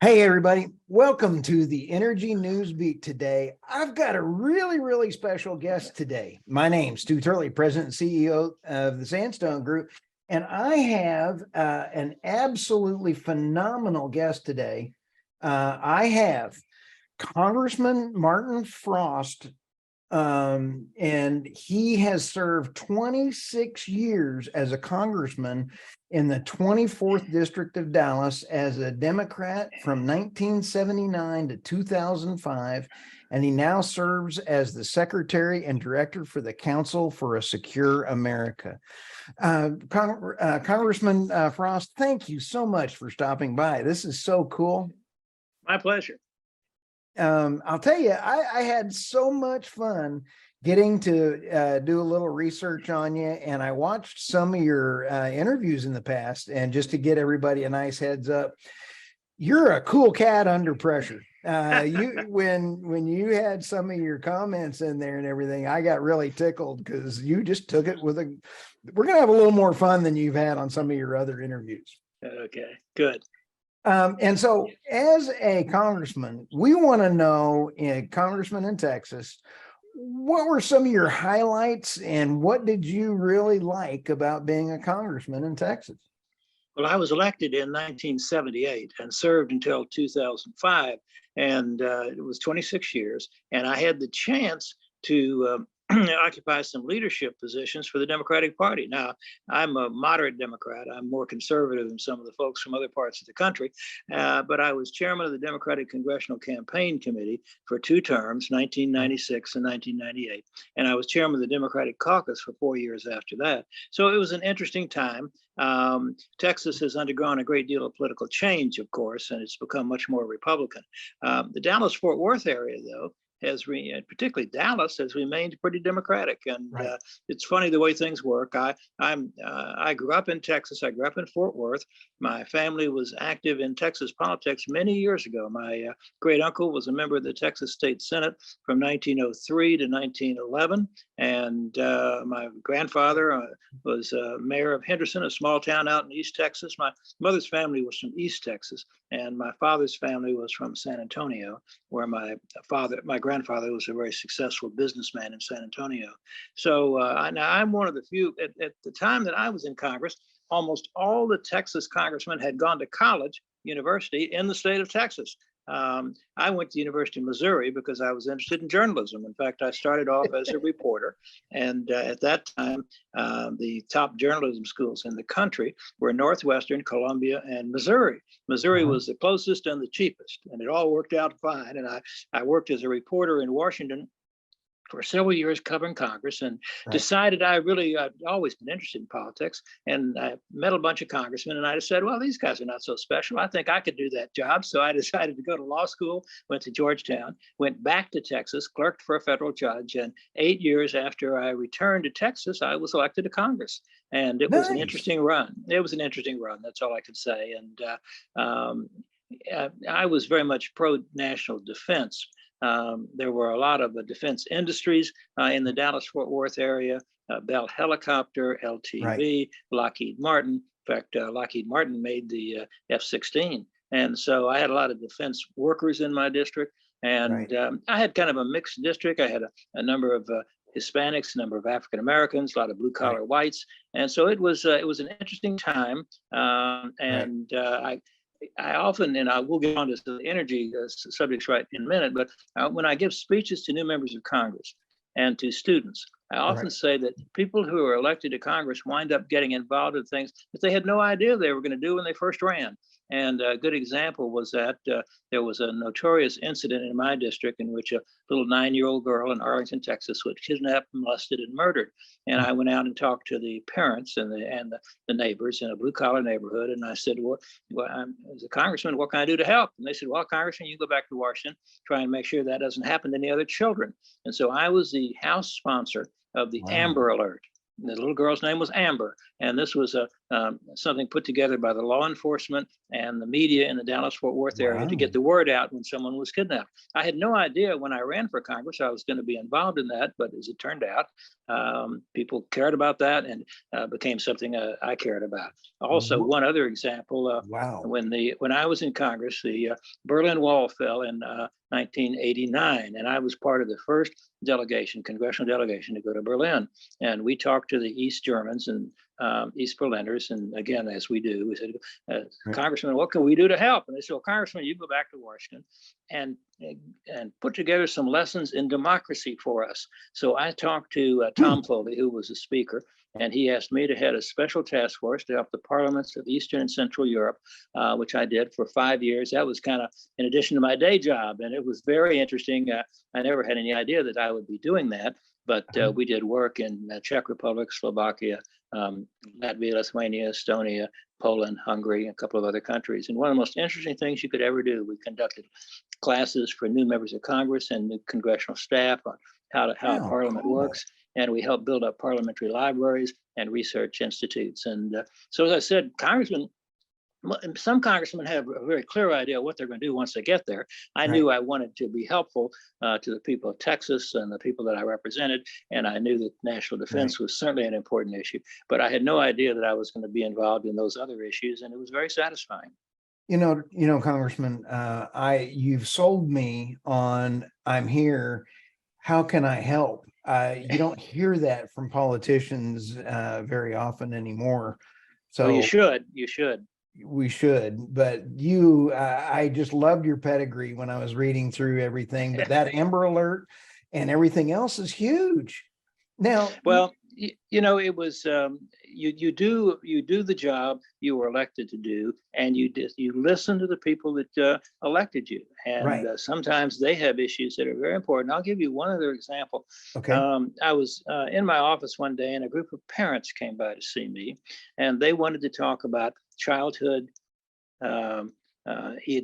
Hey, everybody. Welcome to the Energy News Beat today. I've got a really special guest today. My name's Stu Turley, President and CEO of the Sandstone Group, and I have an absolutely phenomenal guest today. I have Congressman Martin Frost, and he has served 26 years as a congressman in the 24th District of Dallas as a Democrat from 1979 to 2005. And he now serves as the Secretary and Director for the Council for a Secure America. Congressman Frost, thank you so much for stopping by. This is so cool. My pleasure. I'll tell you, I had so much fun getting to do a little research on you, and I watched some of your interviews in the past, and just to get everybody a nice heads up, you're a cool cat under pressure. When you had some of your comments in there and everything, I got really tickled because you just took it with we're gonna have a little more fun than you've had on some of your other interviews. Okay, good. And so as a congressman, we want to know, congressman in Texas, what were some of your highlights and what did you really like about being a congressman in Texas? Well, I was elected in 1978 and served until 2005, and it was 26 years. And I had the chance to occupy some leadership positions for the Democratic Party. Now, I'm a moderate Democrat. I'm more conservative than some of the folks from other parts of the country, but I was chairman of the Democratic Congressional Campaign Committee for 2 terms, 1996 and 1998, and I was chairman of the Democratic Caucus for 4 years after that. So it was an interesting time. Texas has undergone a great deal of political change, of course, and it's become much more Republican. The Dallas-Fort Worth area, though, particularly Dallas, has remained pretty Democratic, and right. It's funny the way things work. I grew up in Texas. I grew up in Fort Worth. My family was active in Texas politics many years ago. My great uncle was a member of the Texas State Senate from 1903 to 1911, and my grandfather was mayor of Henderson, a small town out in East Texas. My mother's family was from East Texas, and my father's family was from San Antonio, where my grandfather was a very successful businessman in San Antonio. So I'm one of the few, at the time that I was in Congress, almost all the Texas congressmen had gone to college, university in the state of Texas. I went to the University of Missouri because I was interested in journalism. In fact, I started off as a reporter. And at that time, the top journalism schools in the country were Northwestern, Columbia, and Missouri. Missouri was the closest and the cheapest, and it all worked out fine. And I worked as a reporter in Washington for several years covering Congress, and decided I'd always been interested in politics. And I met a bunch of congressmen, and I just said, well, these guys are not so special. I think I could do that job. So I decided to go to law school, went to Georgetown, went back to Texas, clerked for a federal judge. And 8 years after I returned to Texas, I was elected to Congress. And it was an interesting run. It was an interesting run. That's all I can say. And I was very much pro-national defense. There were a lot of defense industries in the Dallas-Fort Worth area, Bell Helicopter, LTV, Lockheed Martin. In fact, Lockheed Martin made the F-16. And so I had a lot of defense workers in my district. And I had kind of a mixed district. I had a number of Hispanics, a number of African Americans, a lot of blue collar whites. And so it was an interesting time. I often, and I will get on to the energy subjects right in a minute, but when I give speeches to new members of Congress and to students, I often say that people who are elected to Congress wind up getting involved in things that they had no idea they were going to do when they first ran. And a good example was that there was a notorious incident in my district in which a little 9-year-old girl in Arlington, Texas, was kidnapped, molested, and murdered. And I went out and talked to the parents and the neighbors in a blue-collar neighborhood. And I said, well, as a congressman, what can I do to help? And they said, well, Congressman, you go back to Washington, try and make sure that doesn't happen to any other children. And so I was the House sponsor of the Amber Alert. the little girl's name was Amber, and this was something put together by the law enforcement and the media in the Dallas-Fort Worth area to get Wow. the word out when someone was kidnapped. I had no idea when I ran for Congress I was going to be involved in that, but as it turned out, people cared about that and became something I cared about. Also, one other example, Wow. when I was in Congress, the Berlin Wall fell in 1989, and I was part of the first delegation, congressional delegation, to go to Berlin, and we talked to the East Germans and East Berliners, and again, as we do, we said, Congressman, what can we do to help? And they said, well, Congressman, you go back to Washington and put together some lessons in democracy for us. So I talked to Tom Foley, who was the speaker, and he asked me to head a special task force to help the parliaments of Eastern and Central Europe, which I did for 5 years. That was kind of in addition to my day job, and it was very interesting. I never had any idea that I would be doing that, but we did work in Czech Republic, Slovakia, Latvia, Lithuania, Estonia, Poland, Hungary, and a couple of other countries. And one of the most interesting things you could ever do, we conducted classes for new members of Congress and new congressional staff on how Parliament works. And we helped build up parliamentary libraries and research institutes. And so, as I said, some congressmen have a very clear idea what they're going to do once they get there. I knew I wanted to be helpful to the people of Texas and the people that I represented, and I knew that national defense was certainly an important issue. But I had no idea that I was going to be involved in those other issues, and it was very satisfying. You know, Congressman, you've sold me on I'm here. How can I help? You don't hear that from politicians very often anymore. So well, you should. We should, but I just loved your pedigree when I was reading through everything. But that Amber Alert and everything else is huge. Now, well, it was you do the job you were elected to do, and you listen to the people that elected you, and sometimes they have issues that are very important. I'll give you one other example. Okay. I was in my office one day, and a group of parents came by to see me, and they wanted to talk about childhood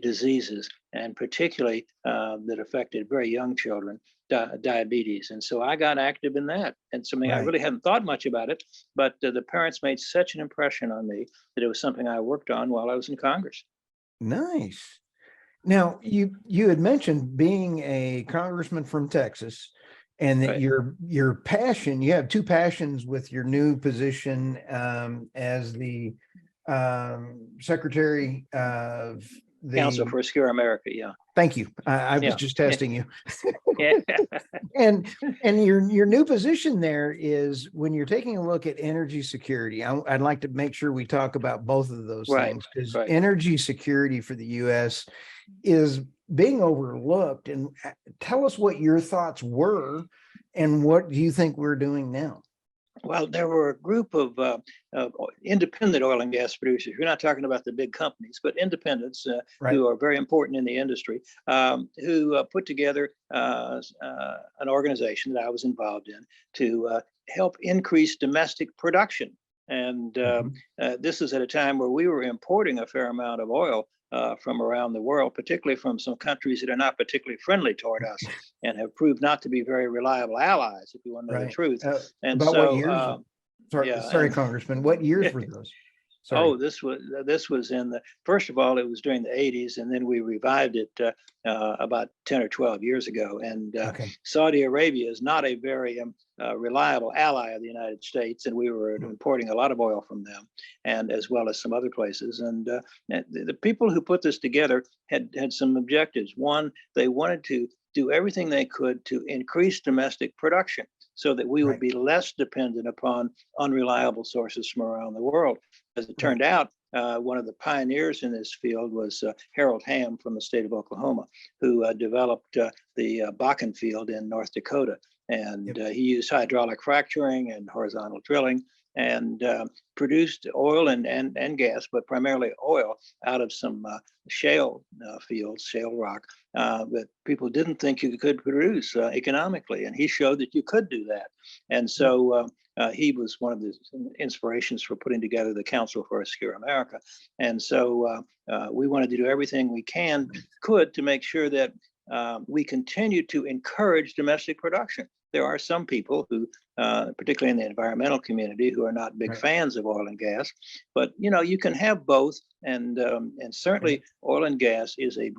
diseases, and particularly that affected very young children. Diabetes. And so I got active in that, and something I really hadn't thought much about it, but the parents made such an impression on me that it was something I worked on while I was in Congress. Nice. Now, you had mentioned being a congressman from Texas, and that your passion, you have two passions with your new position as the Secretary of the Council for a Secure America. Yeah. Thank you. I was just testing you. Yeah. And your new position there is when you're taking a look at energy security. I'd like to make sure we talk about both of those things, because energy security for the U.S. is being overlooked. And tell us what your thoughts were, and what do you think we're doing now? Well, there were a group of independent oil and gas producers. We're not talking about the big companies, but independents who are very important in the industry, who put together an organization that I was involved in to help increase domestic production. And this is at a time where we were importing a fair amount of oil from around the world, particularly from some countries that are not particularly friendly toward us and have proved not to be very reliable allies, if you want to know the truth. And about so, what years? Sorry, Congressman, what years were those? Sorry. Oh, this was first of all, it was during the 80s, and then we revived it about 10 or 12 years ago. And Saudi Arabia is not a very reliable ally of the United States, and we were importing a lot of oil from them, and as well as some other places. And the people who put this together had some objectives. One, they wanted to do everything they could to increase domestic production so that we would be less dependent upon unreliable sources from around the world. As it turned out, one of the pioneers in this field was Harold Hamm from the state of Oklahoma, who developed the Bakken field in North Dakota. And he used hydraulic fracturing and horizontal drilling, and produced oil and gas, but primarily oil, out of some shale fields, shale rock, that people didn't think you could produce economically. And he showed that you could do that. And so he was one of the inspirations for putting together the Council for a Secure America. And so we wanted to do everything we could to make sure that we continue to encourage domestic production. There are some people who particularly in the environmental community, who are not big Right. fans of oil and gas. But you can have both, and certainly oil and gas is a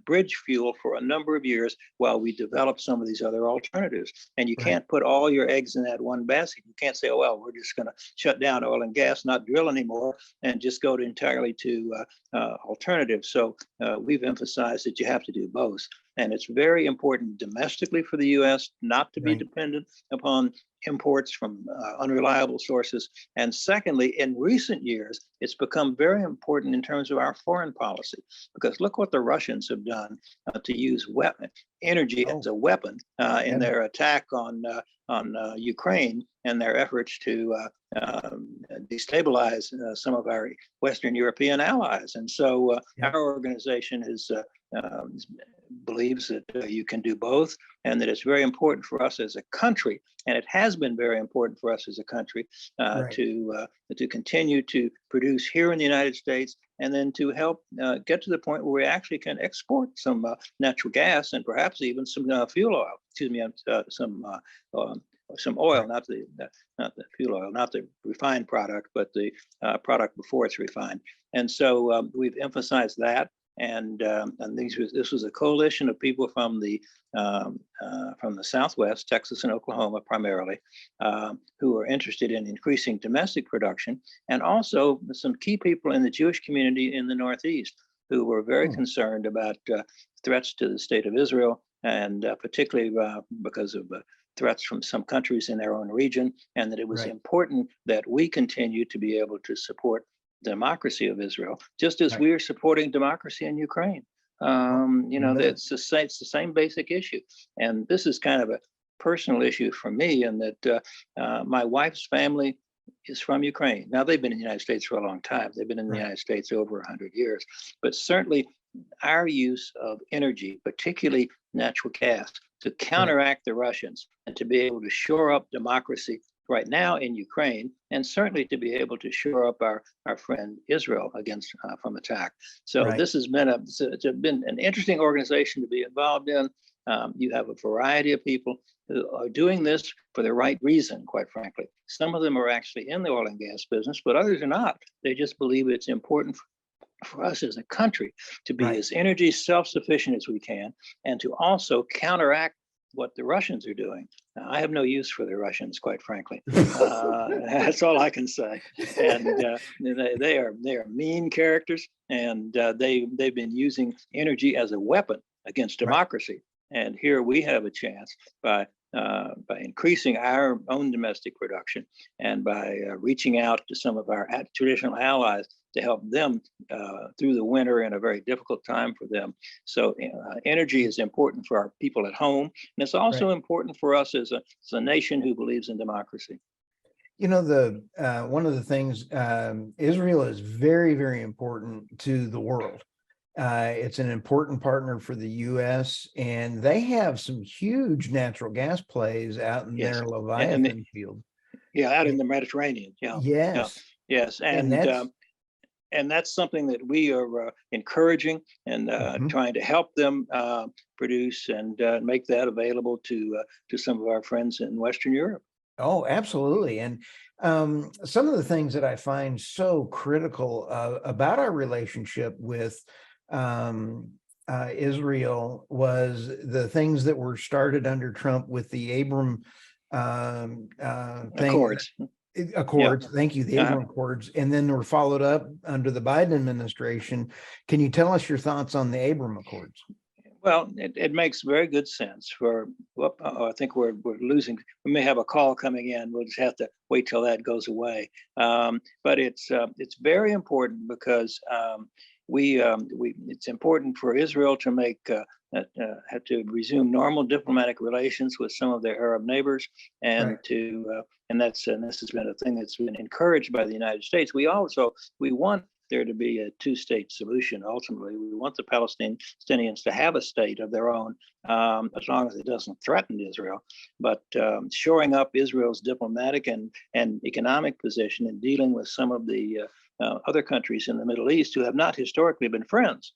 bridge fuel for a number of years while we develop some of these other alternatives. And you Right. can't put all your eggs in that one basket. You can't say, oh, well, we're just going to shut down oil and gas, not drill anymore, and just go to entirely to alternatives. So we've emphasized that you have to do both. And it's very important domestically for the U.S. not to be Right. dependent upon imports from unreliable sources. And secondly, in recent years, it's become very important in terms of our foreign policy, because look what the Russians have done to use energy as a weapon in their attack on Ukraine and their efforts to destabilize some of our Western European allies. And so our organization believes that you can do both, and that it's very important for us as a country, and it has been very important for us as a country to continue to produce here in the United States, and then to help get to the point where we actually can export some natural gas and perhaps even some fuel oil. Excuse me, some oil, not the fuel oil, not the refined product, but the product before it's refined. And so we've emphasized that. And this was a coalition of people from the Southwest, Texas and Oklahoma primarily, who are interested in increasing domestic production, and also some key people in the Jewish community in the Northeast who were very concerned about threats to the state of Israel, and particularly because of threats from some countries in their own region, and that it was important that we continue to be able to support democracy of Israel, just as we are supporting democracy in Ukraine. It's the same basic issue. And this is kind of a personal issue for me, in that my wife's family is from Ukraine. Now, they've been in the United States for a long time. They've been in the United States over 100 years. But certainly our use of energy, particularly natural gas, to counteract the Russians and to be able to shore up democracy right now in Ukraine, and certainly to be able to shore up our friend Israel against from attack. So this has been it's been an interesting organization to be involved in. You have a variety of people who are doing this for the right reason, quite frankly. Some of them are actually in the oil and gas business, but others are not. They just believe it's important for us as a country to be as energy self-sufficient as we can, and to also counteract what the Russians are doing. Now, I have no use for the Russians, quite frankly. That's all I can say. And they are mean characters, and they've been using energy as a weapon against democracy. And here we have a chance by increasing our own domestic production, and by reaching out to some of our traditional allies to help them through the winter in a very difficult time for them. So energy is important for our people at home, and it's also important for us as a nation who believes in democracy. You know, one of the things, Israel is very, very important to the world. It's an important partner for the U.S., and they have some huge natural gas plays out in their Leviathan field. Yeah, out in the Mediterranean. Yeah. Yes. And that's something that we are encouraging, and trying to help them produce and make that available to some of our friends in Western Europe. Oh, absolutely. And some of the things that I find so critical about our relationship with Israel was the things that were started under Trump with the Abram Accords. Thank you, the Abram Accords, and then were followed up under the Biden administration. Can you tell us your thoughts on the Abram Accords? Well, it makes very good sense. I think we're losing. We may have a call coming in. We'll just have to wait till that goes away. But it's very important, because it's important for Israel to have to resume normal diplomatic relations with some of their Arab neighbors, and this has been a thing that's been encouraged by the United States. We want there to be a two-state solution. Ultimately, we want the Palestinians to have a state of their own, as long as it doesn't threaten Israel. But shoring up Israel's diplomatic and economic position in dealing with some of the other countries in the Middle East who have not historically been friends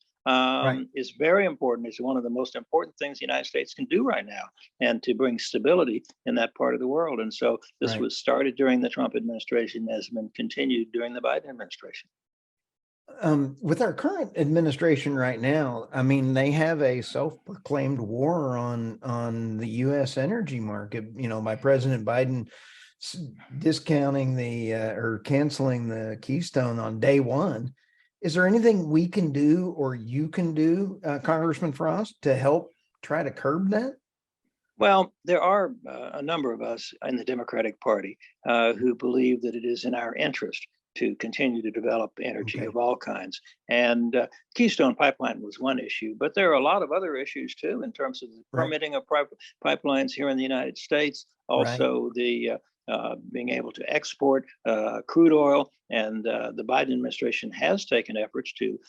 is very important. It's one of the most important things the United States can do right now, and to bring stability in that part of the world. And so this was started during the Trump administration, has been continued during the Biden administration. With our current administration right now, I mean, they have a self-proclaimed war on the U.S. energy market, you know, by President Biden discounting the or canceling the Keystone on day one. Is there anything we can do or you can do, Congressman Frost, to help try to curb that? Well, there are a number of us in the Democratic Party who believe that it is in our interest to continue to develop energy of all kinds. And Keystone Pipeline was one issue, but there are a lot of other issues too, in terms of the permitting of pipelines here in the United States. Also, the being able to export crude oil, and the Biden administration has taken efforts to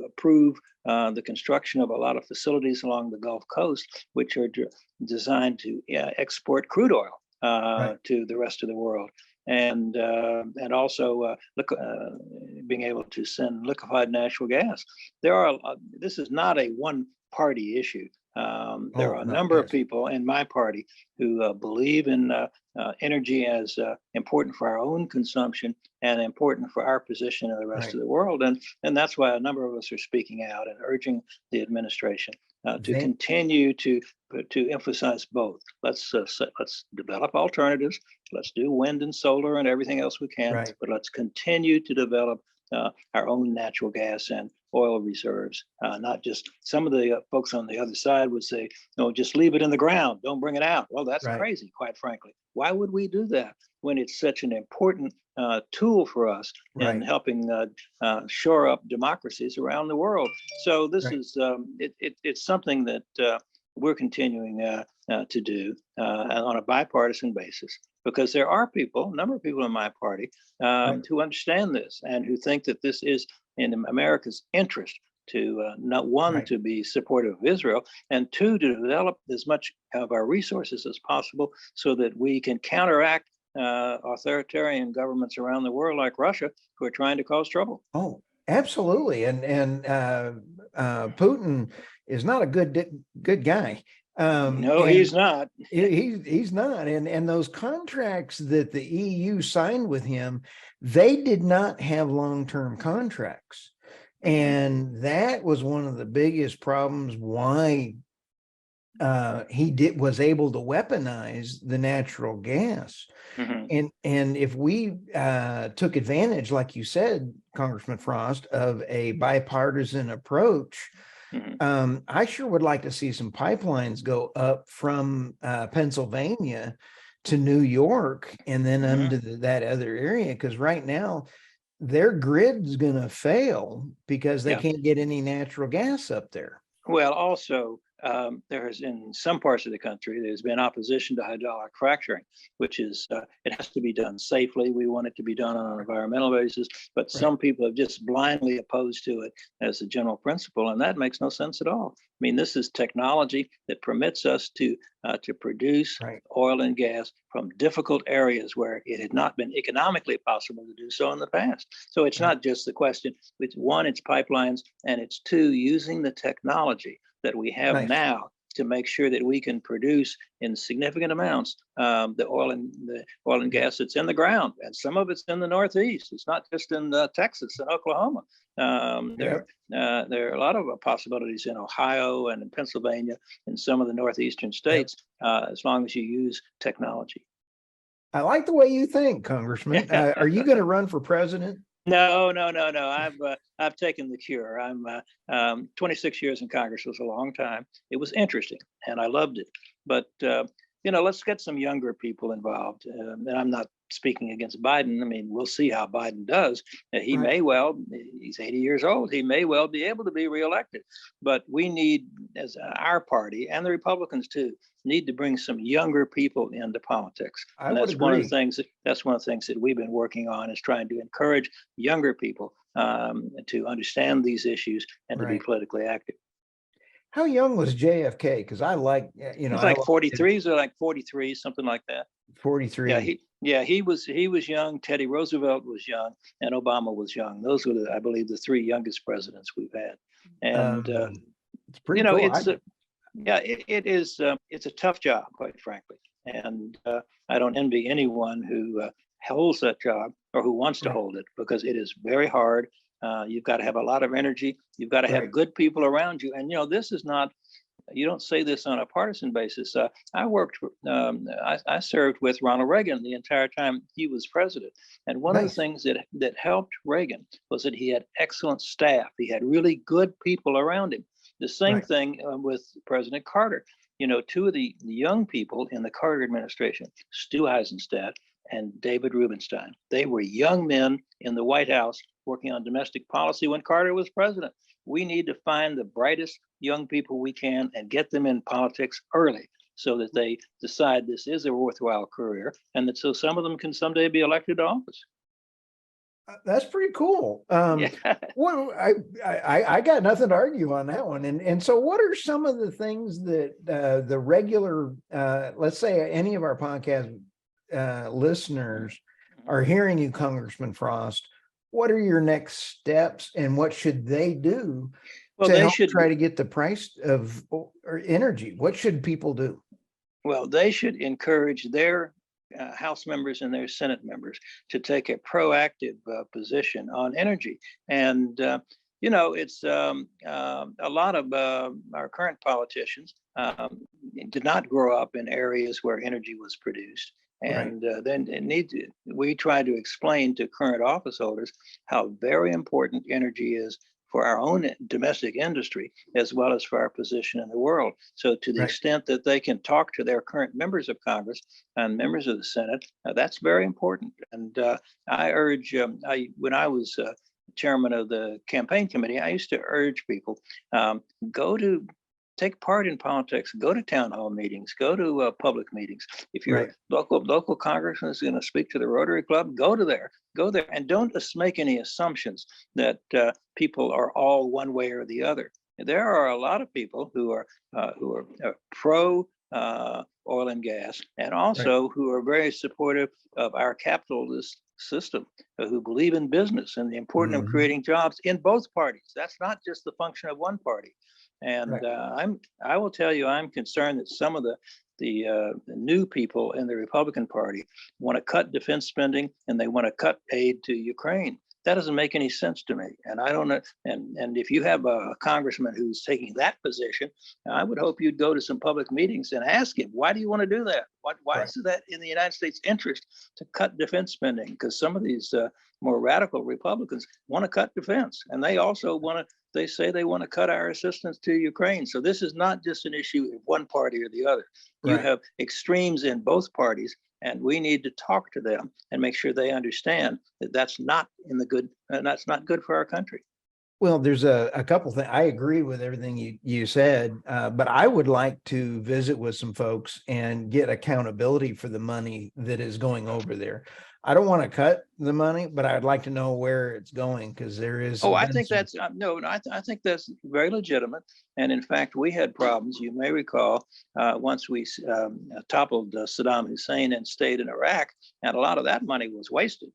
approve the construction of a lot of facilities along the Gulf Coast, which are designed to export crude oil to the rest of the world. And also being able to send liquefied natural gas. This is not a one-party issue. There are a number of people in my party who believe in energy as important for our own consumption and important for our position in the rest of the world. And that's why a number of us are speaking out and urging the administration to continue to emphasize both. Let's develop alternatives. Let's do wind and solar and everything else we can, but let's continue to develop our own natural gas and oil reserves. Not just some of the folks on the other side would say, no, just leave it in the ground, don't bring it out. Well, that's crazy, quite frankly. Why would we do that when it's such an important tool for us in helping shore up democracies around the world? So this is it's something that we're continuing to do on a bipartisan basis, because there are people, a number of people in my party who understand this and who think that this is in America's interest to not one, to be supportive of Israel, and two, to develop as much of our resources as possible so that we can counteract authoritarian governments around the world like Russia who are trying to cause trouble. Oh, absolutely. And Putin is not a good guy. No, he's not. He's not. And those contracts that the EU signed with him, they did not have long-term contracts. And that was one of the biggest problems why he was able to weaponize the natural gas. And if we took advantage, like you said, Congressman Frost, of a bipartisan approach, I sure would like to see some pipelines go up from Pennsylvania to New York and then into that other area, because right now their grid's going to fail because they can't get any natural gas up there. Well, also, there has, in some parts of the country, there's been opposition to hydraulic fracturing, which is, it has to be done safely. We want it to be done on an environmental basis, but some people have just blindly opposed to it as a general principle, and that makes no sense at all. I mean, this is technology that permits us to produce oil and gas from difficult areas where it had not been economically possible to do so in the past. So it's not just the question, it's one, it's pipelines, and it's two, using the technology that we have now to make sure that we can produce in significant amounts the oil and gas that's in the ground, and some of it's in the Northeast. It's not just in Texas and Oklahoma. There are a lot of possibilities in Ohio and in Pennsylvania and some of the northeastern states, as long as you use technology. I like the way you think, Congressman. Are you going to run for president? No. I've taken the cure. I'm 26 years in Congress was a long time. It was interesting and I loved it. But let's get some younger people involved. And I'm not speaking against Biden. I mean, we'll see how Biden does. He may well, he's 80 years old. He may well be able to be reelected. But we need, as our party and the Republicans too, need to bring some younger people into politics. And that's one of the things that we've been working on, is trying to encourage younger people to understand these issues and to be politically active. How young was JFK? Because I like, It's I like like 43s or like 43, something like that. Yeah, 43. he was young. Teddy Roosevelt was young, and Obama was young. Those were, I believe, the three youngest presidents we've had. And It's pretty cool. yeah, it is. It's a tough job, quite frankly, and I don't envy anyone who holds that job or who wants to Right. hold it, because it is very hard. You've got to have a lot of energy. You've got to have Right. good people around you, and this is not. You don't say this on a partisan basis. I served with Ronald Reagan the entire time he was president, and one of the Nice. things that helped Reagan was that he had excellent staff. He had really good people around him. The same Right. thing with President Carter. Two of the young people in the Carter administration, Stu Eisenstadt and David Rubenstein, they were young men in the White House working on domestic policy when Carter was president. We need to find the brightest young people we can and get them in politics early, so that they decide this is a worthwhile career, and that so some of them can someday be elected to office. That's pretty cool. Yeah. Well, I got nothing to argue on that one. And so, what are some of the things that the regular, let's say, any of our podcast listeners are hearing you, Congressman Frost? What are your next steps, and what should they do Well, to they help should try to get the price of or energy? What should people do? Well, they should encourage their House members and their Senate members to take a proactive position on energy. And, it's a lot of our current politicians did not grow up in areas where energy was produced. Right. And then we try to explain to current office holders how very important energy is for our own domestic industry, as well as for our position in the world. So to the Right. extent that they can talk to their current members of Congress and members of the Senate, that's very important. And I urge, when I was chairman of the campaign committee, I used to urge people, take part in politics, go to town hall meetings, go to public meetings. If your Right. local congressman is going to speak to the Rotary Club, go there, and don't make any assumptions that people are all one way or the other. There are a lot of people who are pro oil and gas, and also who are very supportive of our capitalist system, who believe in business and the importance of creating jobs in both parties. That's not just the function of one party. And I will tell you, I'm concerned that some of the new people in the Republican Party want to cut defense spending, and they want to cut aid to Ukraine. That doesn't make any sense to me. And I don't know. And if you have a congressman who's taking that position, I would hope you'd go to some public meetings and ask him, why do you want to do that? Why is that in the United States interest to cut defense spending? Because some of these more radical Republicans want to cut defense, and they also they say they want to cut our assistance to Ukraine. So this is not just an issue of one party or the other. You have extremes in both parties, and we need to talk to them and make sure they understand that that's not that's not good for our country. Well, there's a couple things. I agree with everything you said, but I would like to visit with some folks and get accountability for the money that is going over there. I don't want to cut the money, but I'd like to know where it's going, because there is. Oh, I think that's I think that's very legitimate. And in fact, we had problems. You may recall once we toppled Saddam Hussein and stayed in Iraq, and a lot of that money was wasted.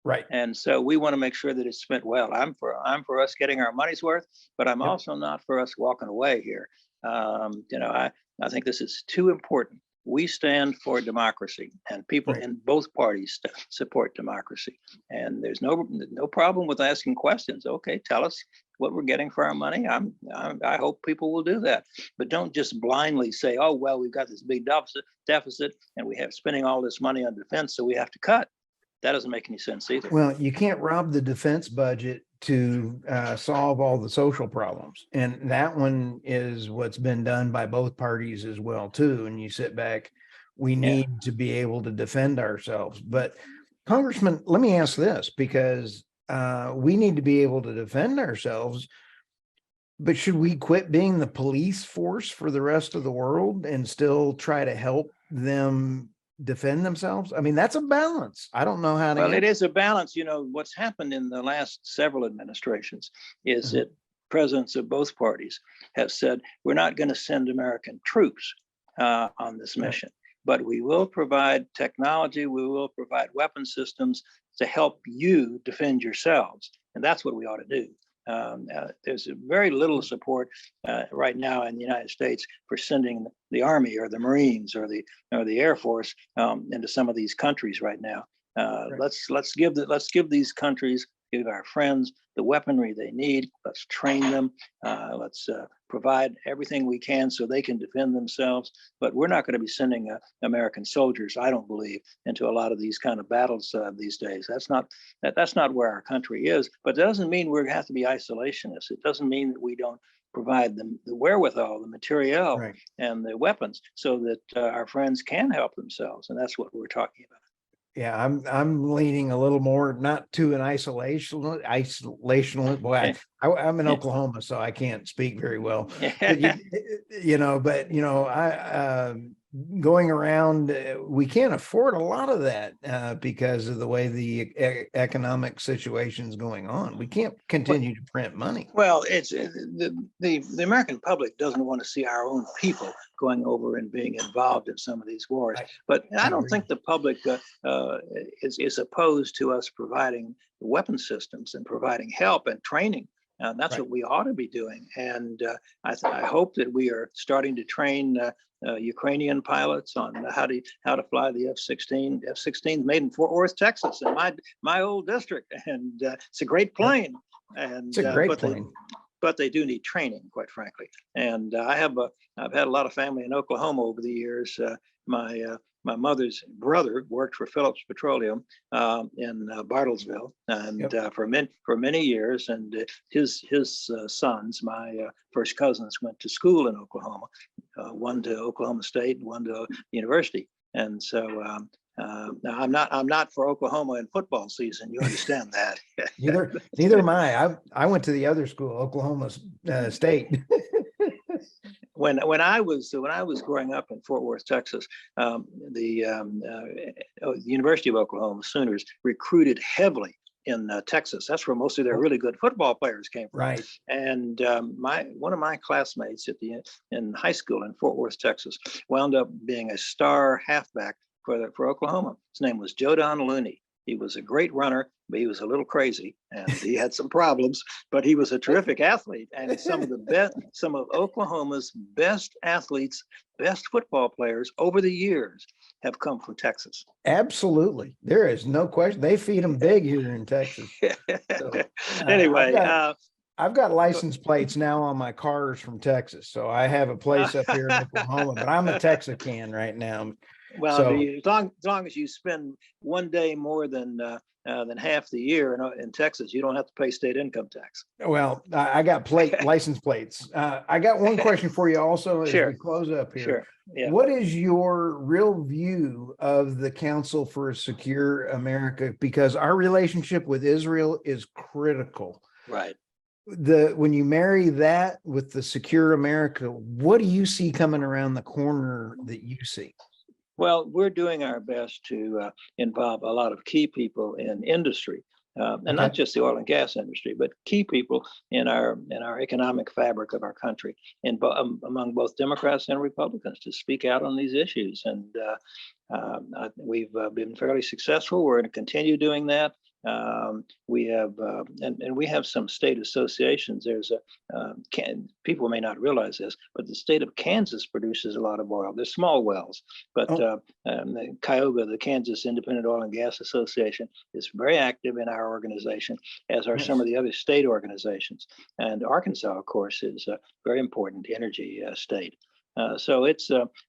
Right. And so we want to make sure that it's spent well. I'm for us getting our money's worth, but I'm also not for us walking away here. I think this is too important. We stand for democracy, and people in both parties support democracy. And there's no problem with asking questions. Okay, tell us what we're getting for our money. I hope people will do that, but don't just blindly say, oh, well, we've got this big deficit and we have spending all this money on defense, so we have to cut. That doesn't make any sense either. Well, you can't rob the defense budget to solve all the social problems. And that one is what's been done by both parties as well, too. And you sit back, we need to be able to defend ourselves. But Congressman, let me ask this, because we need to be able to defend ourselves. But should we quit being the police force for the rest of the world and still try to help them defend themselves? I mean, that's a balance. I don't know how to. Well, it is a balance. What's happened in the last several administrations is that presidents of both parties have said, we're not going to send American troops on this mission, but we will provide technology, we will provide weapon systems to help you defend yourselves. And that's what we ought to do. There's very little support right now in the United States for sending the Army or the Marines or the Air Force into some of these countries right now. Let's give these countries, give our friends the weaponry they need. Let's train them. Let's provide everything we can so they can defend themselves. But we're not going to be sending American soldiers, I don't believe, into a lot of these kind of battles these days. That's not where our country is. But that doesn't mean we have to be isolationists. It doesn't mean that we don't provide them the wherewithal, the materiel, and the weapons so that our friends can help themselves. And that's what we're talking about. Yeah, I'm leaning a little more not to an isolationist. Boy, I'm in Oklahoma, so I can't speak very well. But I going around, we can't afford a lot of that because of the way the economic situation is going on. We can't continue to print money. Well, it's the American public doesn't want to see our own people going over and being involved in some of these wars. But I don't think the public is opposed to us providing weapon systems and providing help and training. That's what we ought to be doing. And I hope that we are starting to train Ukrainian pilots on how to fly the F-16. F-16 made in Fort Worth, Texas, in my old district, and it's a great plane. And it's a great plane. But they do need training, quite frankly. And I've had a lot of family in Oklahoma over the years. My mother's brother worked for Phillips Petroleum in Bartlesville, and for many years. And his sons, my first cousins, went to school in Oklahoma, one to Oklahoma State, and one to university. And so now I'm not for Oklahoma in football season. You understand that? Neither am I. I went to the other school, Oklahoma State. When I was growing up in Fort Worth, Texas, the University of Oklahoma Sooners recruited heavily in Texas. That's where most of their really good football players came from. Right. And one of my classmates in high school in Fort Worth, Texas, wound up being a star halfback for Oklahoma. His name was Joe Don Looney. He was a great runner, but he was a little crazy and he had some problems, but he was a terrific athlete. And some of Oklahoma's best athletes, best football players over the years have come from Texas. Absolutely. There is no question. They feed them big here in Texas. So, anyway, I've got license plates now on my cars from Texas. So I have a place up here in Oklahoma, but I'm a Texarkan right now. Well, so, as long as you spend one day more than half the year in Texas, you don't have to pay state income tax. Well, I got license plates. I got one question for you also as we close up here. Sure. Yeah. What is your real view of the Council for a Secure America? Because our relationship with Israel is critical. Right. When you marry that with the Secure America, what do you see coming around the corner that you see? Well, we're doing our best to involve a lot of key people in industry, and not just the oil and gas industry, but key people in our economic fabric of our country, among both Democrats and Republicans, to speak out on these issues. And we've been fairly successful. We're going to continue doing that. We have and we have some state associations. There's people may not realize this, but the state of Kansas produces a lot of oil. They're small wells, but the Cuyahoga, the Kansas Independent Oil and Gas Association, is very active in our organization, as are some of the other state organizations. And Arkansas, of course, is a very important energy state. So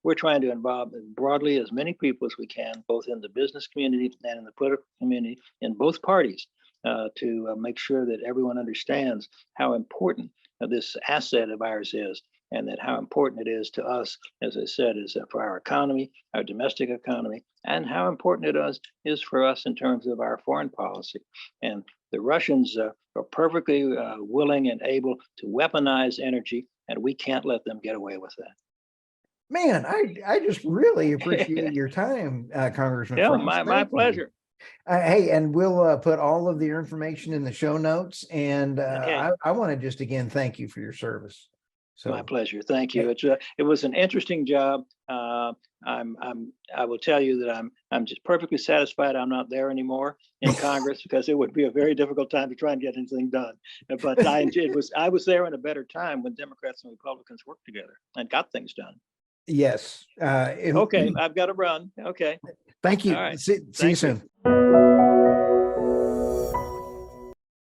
we're trying to involve broadly as many people as we can, both in the business community and in the political community, in both parties, to make sure that everyone understands how important this asset of ours is, and that how important it is to us, as I said, is for our economy, our domestic economy, and how important it is for us in terms of our foreign policy. And the Russians are perfectly willing and able to weaponize energy, and we can't let them get away with that. Man, I just really appreciate your time, Congressman Frost. My pleasure. Hey, and we'll put all of the information in the show notes. And Okay. I want to just again thank you for your service. My So, pleasure. Thank you. hey, It was an interesting job. I will tell you that I'm just perfectly satisfied I'm not there anymore in Congress, because it would be a very difficult time to try and get anything done. But I was there in a better time when Democrats and Republicans worked together and got things done. yes. Okay, I've got to run. Okay. Thank All you. right. See you Thank you. soon.